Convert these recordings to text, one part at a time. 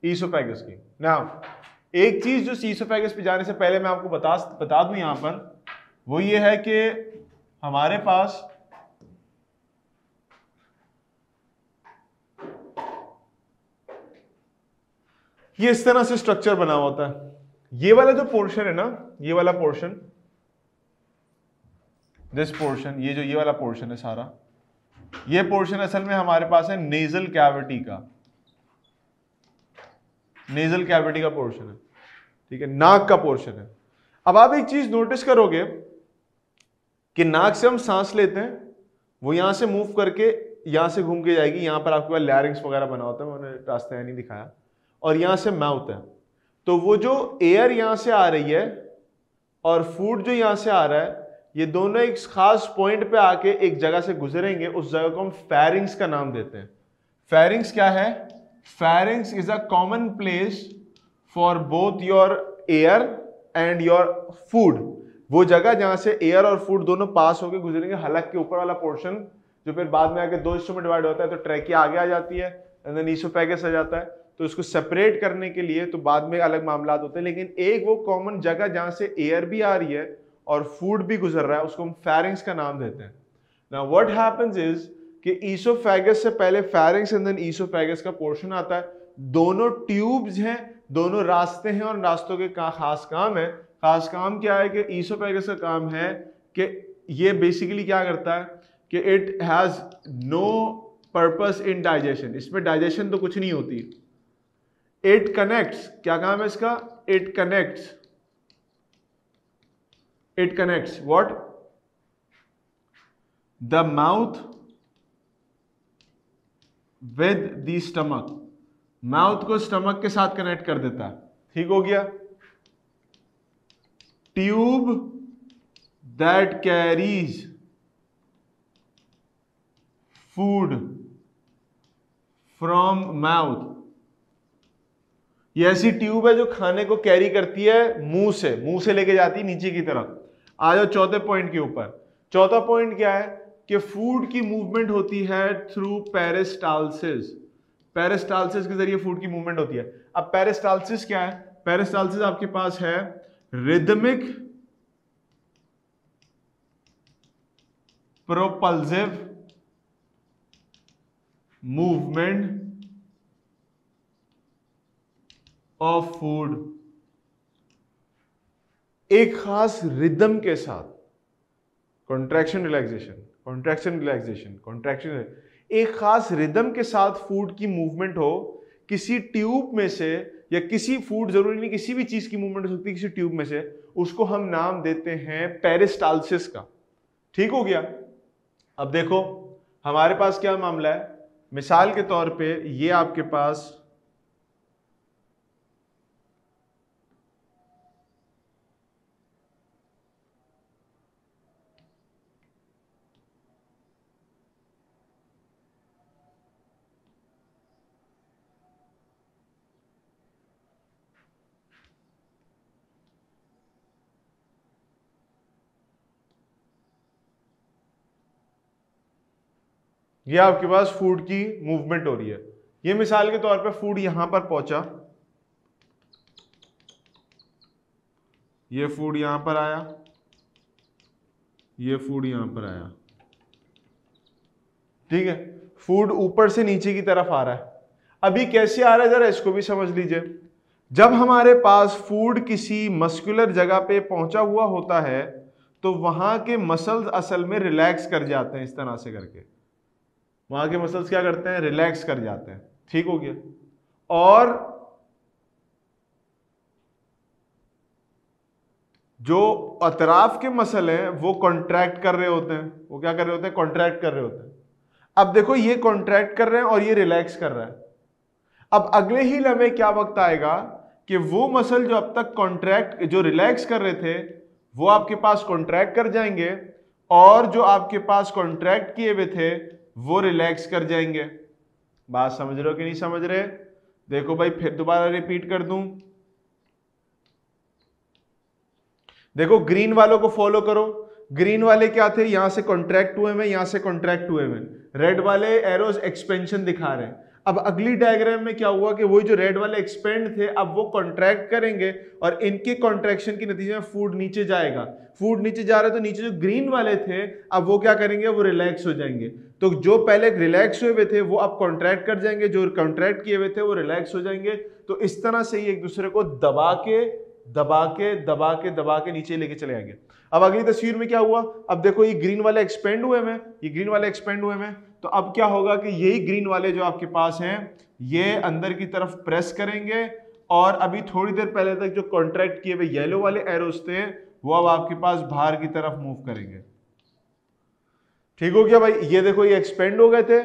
Oesophagus की। ना एक चीज जो ईसोफेगस पे जाने से पहले मैं आपको बता दूं यहां पर, वो ये है कि हमारे पास ये इस तरह से स्ट्रक्चर बना हुआ होता है। ये वाला जो पोर्शन है ना, ये वाला पोर्शन, दिस पोर्शन, ये वाला पोर्शन है सारा, ये पोर्शन असल में हमारे पास है नेजल कैविटी का, नेजल कैविटी का पोर्शन है, ठीक है, नाक का पोर्शन है। अब आप एक चीज नोटिस करोगे कि नाक से हम सांस लेते हैं, वो यहां से मूव करके यहां से घूम के जाएगी, यहां पर आपके पास लैरिंक्स वगैरह बना होता है, मैंने रास्ता नहीं दिखाया, और यहां से माउथ है। तो वो जो एयर यहां से आ रही है और फूड जो यहां से आ रहा है, ये दोनों एक खास पॉइंट पे आके एक जगह से गुजरेंगे, उस जगह को हम फेरिंग्स का नाम देते हैं। फेरिंग्स क्या है? Pharynx is a common place for both your air and your food. वो जगह जहां से एयर और फूड दोनों पास होकर गुजरेंगे। हलक के ऊपर वाला पोर्शन जो फिर बाद में आके दो हिस्सों में डिवाइड होता है, तो ट्रैकिया आगे आ जाती है एंड देन ईसोफेगस आ जाता है। तो इसको सेपरेट करने के लिए तो बाद में अलग मामला होते हैं, लेकिन एक वो कॉमन जगह जहां से एयर भी आ रही है और फूड भी गुजर रहा है, उसको हम फेरिंग्स का नाम देते हैं। नाउ व्हाट हैपेंस इज कि ईसोफेगस से पहले फेरिंग्स एंड देन ईसोफेगस का पोर्शन आता है। दोनों ट्यूब्स हैं, दोनों रास्ते हैं, और रास्तों के खास काम है। खास काम क्या है कि ईसोफेगस का काम है कि ये बेसिकली क्या करता है कि it has no purpose in digestion, इसमें डाइजेशन तो कुछ नहीं होती। इट कनेक्ट्स, क्या काम है इसका? It connects what? The mouth with the stomach, mouth को स्टमक के साथ कनेक्ट कर देता है। ठीक हो गया? Tube that carries food from mouth, ये ऐसी ट्यूब है जो खाने को कैरी करती है मुंह से लेके जाती है नीचे की तरफ। आ जाओ चौथे पॉइंट के ऊपर। चौथा पॉइंट क्या है कि फूड की मूवमेंट होती है थ्रू पेरिस्टाल्सिस। पेरिस्टाल्सिस के जरिए फूड की मूवमेंट होती है। अब पेरिस्टाल्सिस क्या है? पेरिस्टाल्सिस आपके पास है rhythmic propulsive movement of food, एक खास रिदम के साथ, कॉन्ट्रैक्शन रिलैक्सेशन, एक खास रिदम के साथ फूड की मूवमेंट हो किसी ट्यूब में से, या किसी फूड, जरूरी नहीं किसी भी चीज की मूवमेंट हो सकती है किसी ट्यूब में से, उसको हम नाम देते हैं पेरिस्टाल्सिस का। ठीक हो गया? अब देखो हमारे पास क्या मामला है। मिसाल के तौर पे ये आपके पास ये आपके पास फूड की मूवमेंट हो रही है। ये मिसाल के तौर पे फूड यहां पर पहुंचा, ये फूड यहां पर आया, ये फूड यहां पर आया। ठीक है? फूड ऊपर से नीचे की तरफ आ रहा है। अभी कैसे आ रहा है जरा इसको भी समझ लीजिए। जब हमारे पास फूड किसी मस्कुलर जगह पे पहुंचा हुआ होता है तो वहां के मसल्स असल में रिलैक्स कर जाते हैं, इस तरह से करके वहां के मसल्स क्या करते हैं? रिलैक्स कर जाते हैं। ठीक हो गया? और जो अतराफ के मसल हैं वो कॉन्ट्रैक्ट कर रहे होते हैं। वो क्या कर रहे होते हैं? कॉन्ट्रैक्ट कर रहे होते हैं। अब देखो ये कॉन्ट्रैक्ट कर रहे हैं और ये रिलैक्स कर रहा है। अब अगले ही लम्हे क्या वक्त आएगा कि वो मसल जो अब तक कॉन्ट्रैक्ट, जो रिलैक्स कर रहे थे, वो आपके पास कॉन्ट्रैक्ट कर जाएंगे, और जो आपके पास कॉन्ट्रैक्ट किए हुए थे वो रिलैक्स कर जाएंगे। बात समझ रहे हो कि नहीं समझ रहे? देखो भाई फिर दोबारा रिपीट कर दूं। देखो ग्रीन वालों को फॉलो करो। ग्रीन वाले क्या थे? यहां से कॉन्ट्रैक्ट हुए में, यहां से कॉन्ट्रैक्ट हुए में। रेड वाले एरोज एक्सपेंशन दिखा रहे हैं। अब अगली डायग्राम में क्या हुआ कि वो जो रेड वाले एक्सपेंड थे अब वो कॉन्ट्रैक्ट करेंगे और इनके कॉन्ट्रैक्शन के नतीजे में फूड नीचे जाएगा। फूड नीचे जा रहा है तो नीचे जो ग्रीन वाले थे अब वो क्या करेंगे, वो रिलैक्स हो जाएंगे। तो जो पहले रिलैक्स हुए थे वो अब कॉन्ट्रैक्ट कर जाएंगे, जो कॉन्ट्रैक्ट किए हुए थे वो रिलैक्स हो जाएंगे। तो इस तरह से ही एक दूसरे को दबा के नीचे लेके चले आएंगे। अब अगली तस्वीर में क्या हुआ, अब देखो ये ग्रीन वाले एक्सपेंड हुए हैं, ये ग्रीन वाले एक्सपेंड हुए हैं। तो अब क्या होगा कि यही ग्रीन वाले जो आपके पास हैं ये अंदर की तरफ प्रेस करेंगे और अभी थोड़ी देर पहले तक जो कॉन्ट्रैक्ट किए हुए येलो वाले एरोस थे वो अब आपके पास बाहर की तरफ मूव करेंगे। ठीक हो गया भाई, ये देखो ये एक्सपेंड हो गए थे,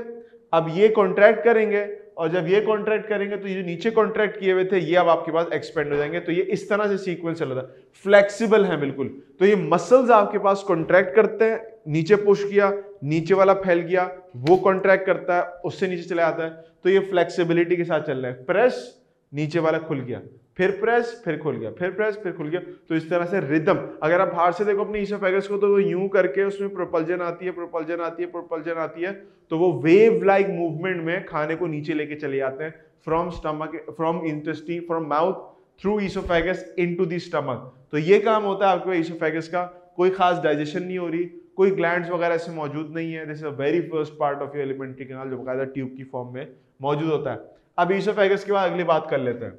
अब ये कॉन्ट्रैक्ट करेंगे और जब ये कॉन्ट्रैक्ट करेंगे तो ये नीचे कॉन्ट्रैक्ट किए हुए थे ये अब आपके पास एक्सपेंड हो जाएंगे। तो ये इस तरह से सीक्वेंस चल रहा था, फ्लेक्सिबल है बिल्कुल। तो ये मसल्स आपके पास कॉन्ट्रैक्ट करते हैं, नीचे पुश किया, नीचे वाला फैल गया, वो कॉन्ट्रैक्ट करता है, उससे नीचे चला आता है। तो ये फ्लेक्सिबिलिटी के साथ चल रहा है, प्रेस नीचे वाला खुल गया, फिर प्रेस फिर खुल गया, फिर प्रेस फिर खुल गया। तो इस तरह से रिदम, अगर आप बाहर से देखो अपने ईसोफेगस को तो वो यूं करके उसमें प्रोपल्जन आती है, प्रोपल्जन आती है, प्रोपल्जन आती है, तो वो वेव लाइक मूवमेंट में खाने को नीचे लेके चले जाते हैं from stomach, from intestine, from mouth through oesophagus into the stomach. तो ये काम होता है आपके ईसोफेगस का। कोई खास डाइजेशन नहीं हो रही, कोई ग्लैंड्स वगैरह ऐसे मौजूद नहीं है। This is a very first part of your alimentary canal जो बकायदा ट्यूब की फॉर्म में मौजूद होता है। अब ईसोफेगस के बाद अगली बात कर लेते हैं।